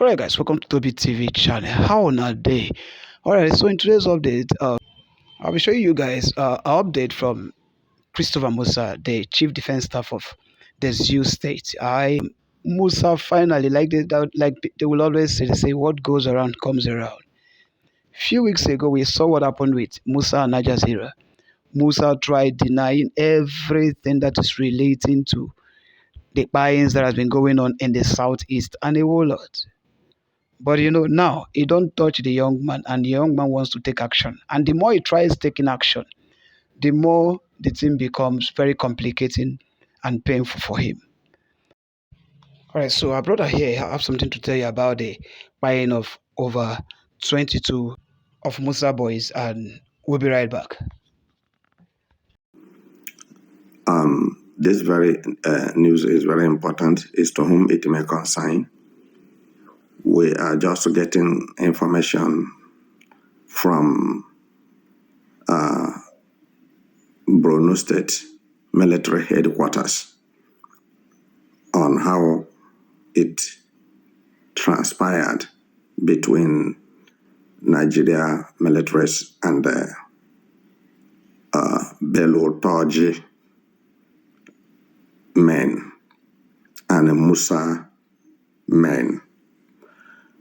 Alright guys, welcome to Toby TV channel. How on a day? Alright, so in today's update, I'll be showing you guys an update from Christopher MUSA, the Chief Defense Staff of the Zoo State. MUSA finally, they will always say, they say what goes around comes around. Few weeks ago, we saw what happened with MUSA and Najazira. MUSA tried denying everything that is relating to the buy-ins that has been going on in the southeast and a whole lot. But now he don't touch the young man, and the young man wants to take action. And the more he tries taking action, the more the thing becomes very complicating and painful for him. All right, so our brother here, I have something to tell you about the buying of over 22 of Musa boys, and we'll be right back. This very news is very important. It's to whom it may concern. We are just getting information from Borno State military headquarters on how it transpired between Nigeria militaries and Bello Toji men and Musa men.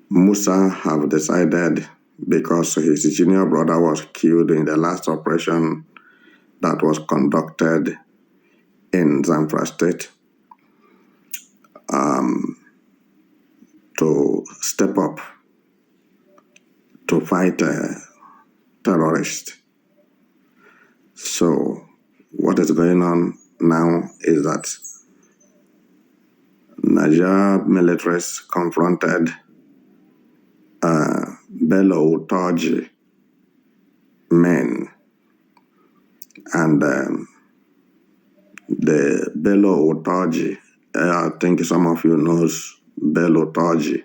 Musa have decided, because his junior brother was killed in the last operation that was conducted in Zamfara State, to step up to fight terrorists. So what is going on now is that Nigeria militaries confronted Bello Toji men, and the Bello Toji, I think some of you knows Bello Toji.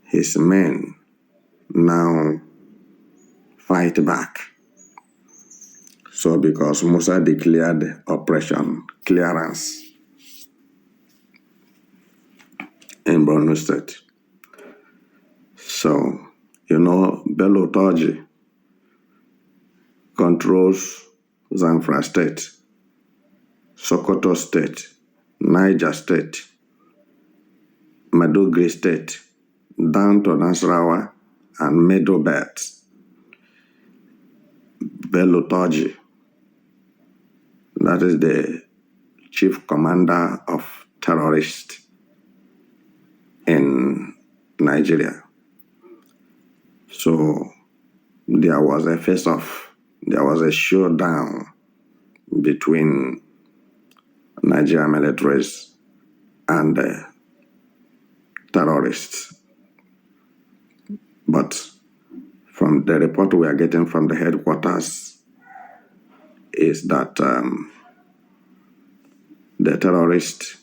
His men now fight back. So because Musa declared Operation Clearance in Borno State. So, Bello Toji controls Zamfara State, Sokoto State, Niger State, Madugri State, down to Nasarawa and Medo Belt. Bello Toji, that is the chief commander of terrorists in Nigeria. So there was a face-off, there was a showdown between Nigeria militaries and terrorists. But from the report we are getting from the headquarters is that the terrorists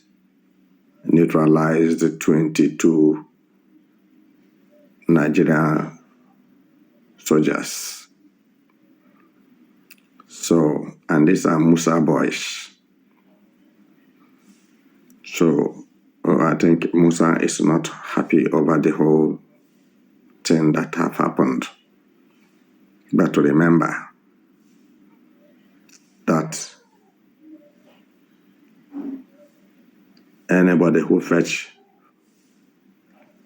neutralized 22 Nigerian soldiers. So, and these are Musa boys. So, I think Musa is not happy over the whole thing that have happened. But to remember that anybody who fetch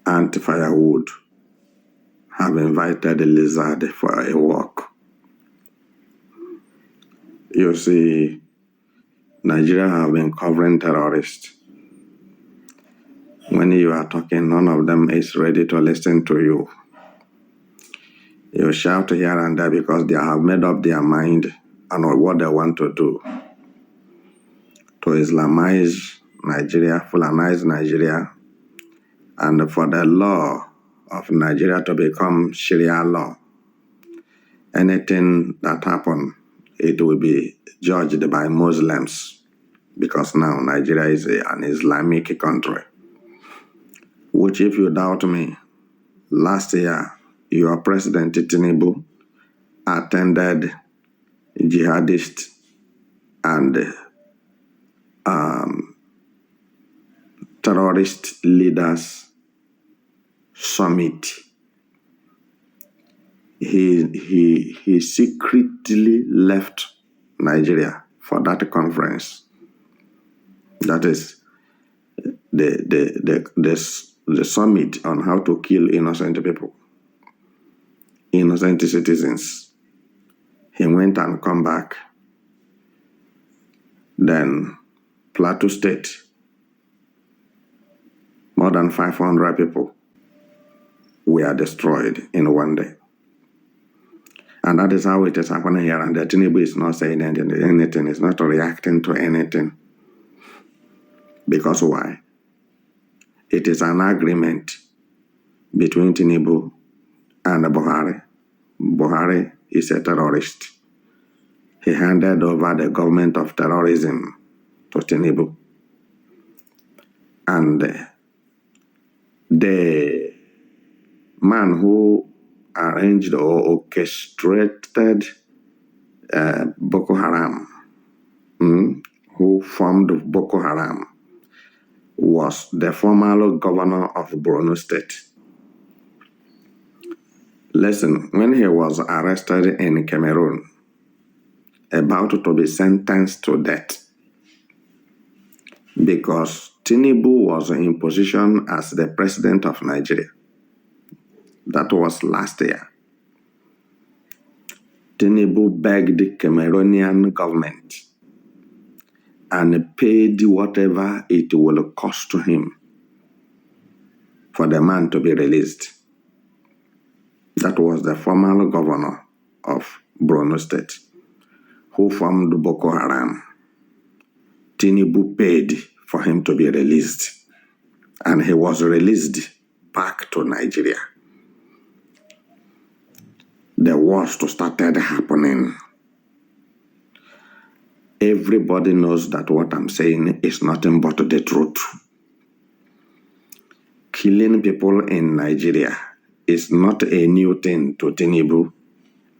anti-firewood have invited a lizard for a walk. You see, Nigeria have been covering terrorists. When you are talking, none of them is ready to listen to you. You shout here and there because they have made up their mind on what they want to do. To Islamize Nigeria, Fulanize Nigeria, and for the law of Nigeria to become Sharia law. Anything that happen, it will be judged by Muslims, because now Nigeria is an Islamic country. Which, if you doubt me, last year your President Tinubu attended jihadist and terrorist leaders summit. He secretly left Nigeria for that conference. That is the summit on how to kill innocent people, innocent citizens. He went and come back. Then Plateau State, more than 500 people were destroyed in one day. And that is how it is happening here. And the Tinubu is not saying anything, is not reacting to anything. Because why? It is an agreement between Tinubu and Buhari. Buhari is a terrorist. He handed over the government of terrorism to Tinubu. And the man who arranged or orchestrated Boko Haram, who formed Boko Haram, was the former governor of Borno State. Listen, when he was arrested in Cameroon, about to be sentenced to death, because Tinubu was in position as the president of Nigeria. That was last year. Tinubu begged the Cameroonian government and paid whatever it will cost to him for the man to be released. That was the former governor of Borno State who formed Boko Haram. Tinubu paid for him to be released, and he was released back to Nigeria. The worst started happening. Everybody knows that what I'm saying is nothing but the truth. Killing people in Nigeria is not a new thing to Tinubu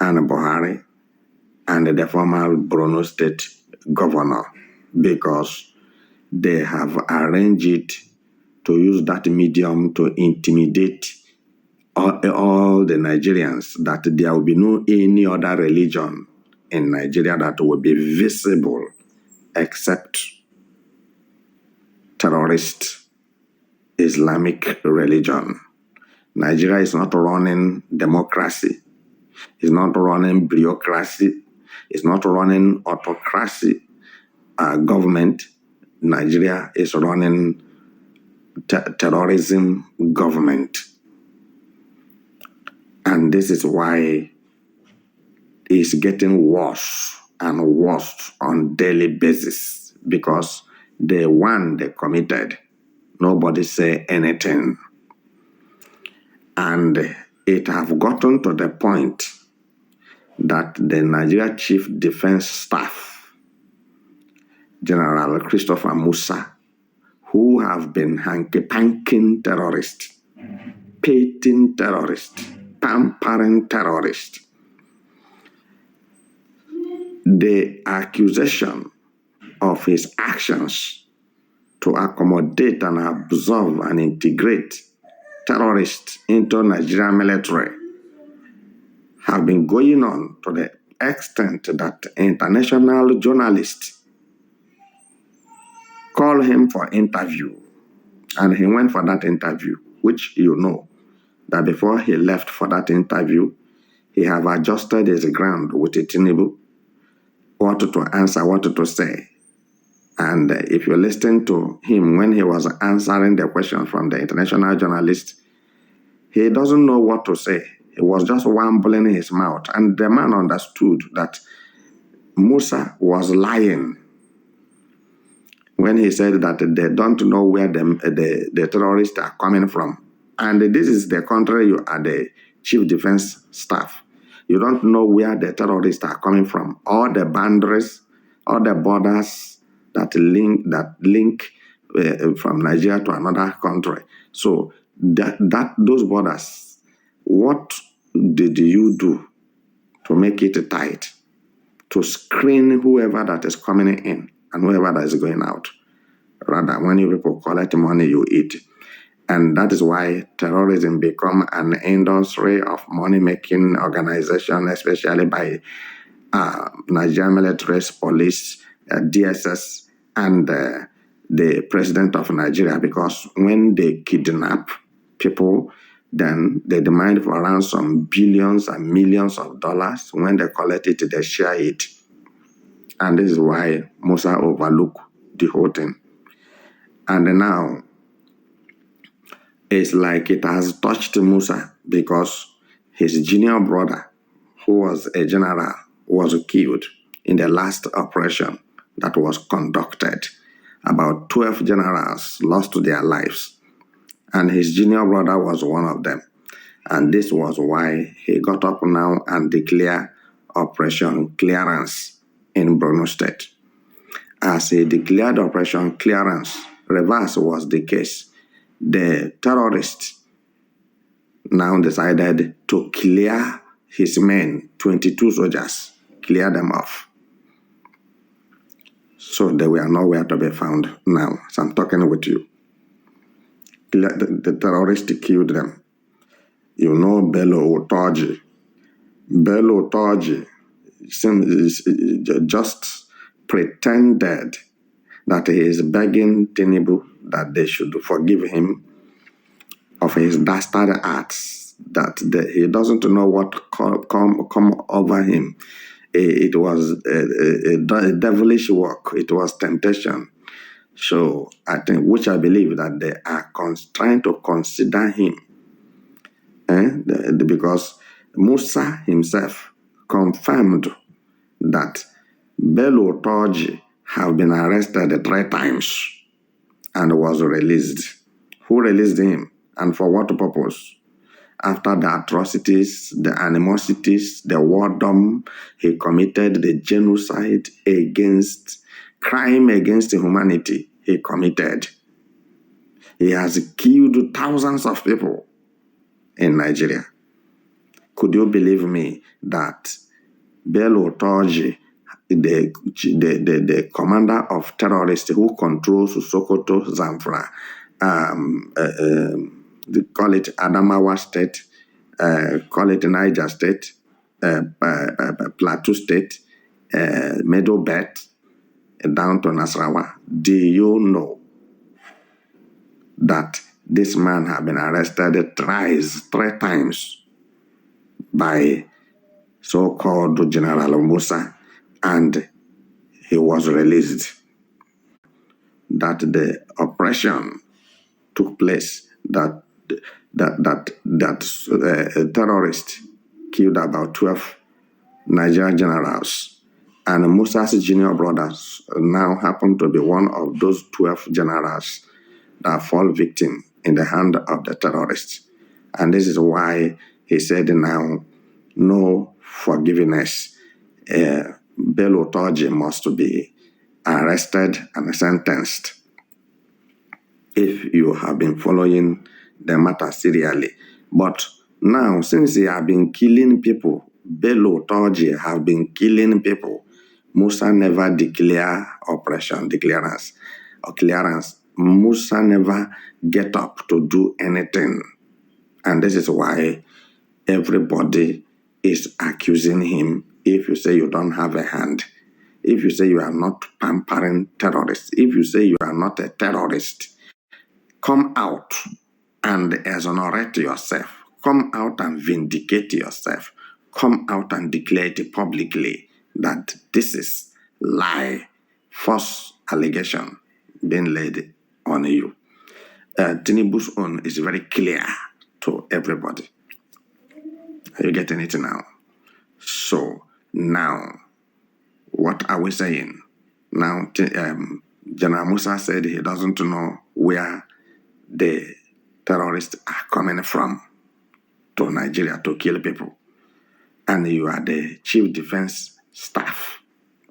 and Buhari and the former Borno State governor, because they have arranged it to use that medium to intimidate all the Nigerians, that there will be no any other religion in Nigeria that will be visible except terrorist Islamic religion. Nigeria is not running democracy. It's not running bureaucracy. It's not running autocracy government. Nigeria is running terrorism government. And this is why it's getting worse and worse on daily basis, because the one they committed, nobody say anything. And it have gotten to the point that the Nigeria Chief Defense Staff, General Christopher MUSA, who have been hanky-panking terrorists, painting terrorists, pampering terrorists, the accusation of his actions to accommodate and absorb and integrate terrorists into Nigerian military have been going on to the extent that international journalists call him for interview. And he went for that interview, which you know that before he left for that interview, he have adjusted his ground with Tinubu, what to answer, what to say. And if you listen to him when he was answering the question from the international journalist, he doesn't know what to say. He was just wambling his mouth. And the man understood that MUSA was lying when he said that they don't know where the terrorists are coming from. And this is the country you are the chief defense staff. You don't know where the terrorists are coming from. All the boundaries, all the borders that link from Nigeria to another country. So those borders, what did you do to make it tight, to screen whoever that is coming in and whoever that is going out? Rather, when you people collect money, you eat. And that is why terrorism become an industry of money-making organization, especially by Nigerian military police, DSS, and the president of Nigeria, because when they kidnap people, then they demand for ransom billions and millions of dollars. When they collect it, they share it. And this is why MUSA overlook the whole thing. And now, it's like it has touched MUSA because his junior brother, who was a general, was killed in the last operation that was conducted. About 12 generals lost their lives, and his junior brother was one of them. And this was why he got up now and declared Operation Clearance in Borno State. As he declared Operation Clearance, reverse was the case. The terrorists now decided to clear his men, 22 soldiers, clear them off. So they were nowhere to be found now. So I'm talking with you. The terrorists killed them. You know Bello Otoji. Bello Otoji just pretended that he is begging Tinubu that they should forgive him of his dastard acts, that he doesn't know what come over him. It was a devilish work. It was temptation. So I think, which I believe that they are trying to consider him, because Musa himself confirmed that Bello Toji have been arrested 3 times and was released. Who released him and for what purpose? After the atrocities, the animosities, the wardom, he committed the genocide crime against humanity he committed. He has killed thousands of people in Nigeria. Could you believe me that Bello Toji, the commander of terrorists who controls Sokoto, Zamfara, they call it Adamawa State, call it Niger State, Plateau State, Middle Belt, down to Nasarawa. Do you know that this man had been arrested 3 times by so-called General Musa, and he was released? That the oppression took place, that terrorists killed about 12 Nigerian generals, and Musa's junior brothers now happen to be one of those 12 generals that fall victim in the hand of the terrorists. And this is why he said now, no forgiveness. Bello Toji must be arrested and sentenced. If you have been following the matter serially. But now, since he have been killing people, Bello Toji have been killing people, Musa never declare operation clearance. Musa never get up to do anything. And this is why everybody is accusing him. If you say you don't have a hand, if you say you are not pampering terrorists, if you say you are not a terrorist, come out and exonerate yourself. Come out and vindicate yourself. Come out and declare it publicly that this is lie, false allegation being laid on you. Tinubu's own is very clear to everybody. Are you getting it now? So now, what are we saying? Now, General Musa said he doesn't know where the terrorists are coming from to Nigeria to kill people. And you are the chief defense staff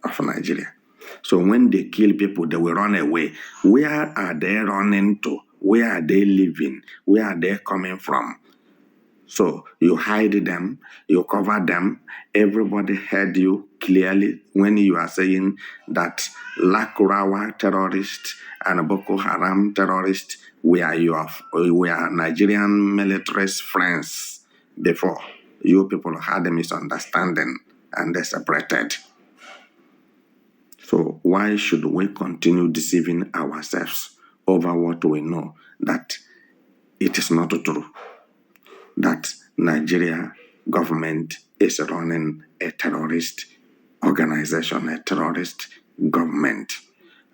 of Nigeria. So when they kill people, they will run away. Where are they running to? Where are they living? Where are they coming from? So you hide them, you cover them. Everybody heard you clearly when you are saying that Lakurawa terrorists and Boko Haram terrorists we are Nigerian military's friends before. You people had a misunderstanding and they separated. So why should we continue deceiving ourselves over what we know that it is not true? That Nigeria government is running a terrorist organization, a terrorist government,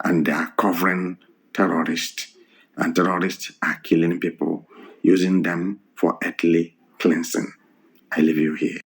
and they are covering terrorists, and terrorists are killing people, using them for earthly cleansing. I leave you here.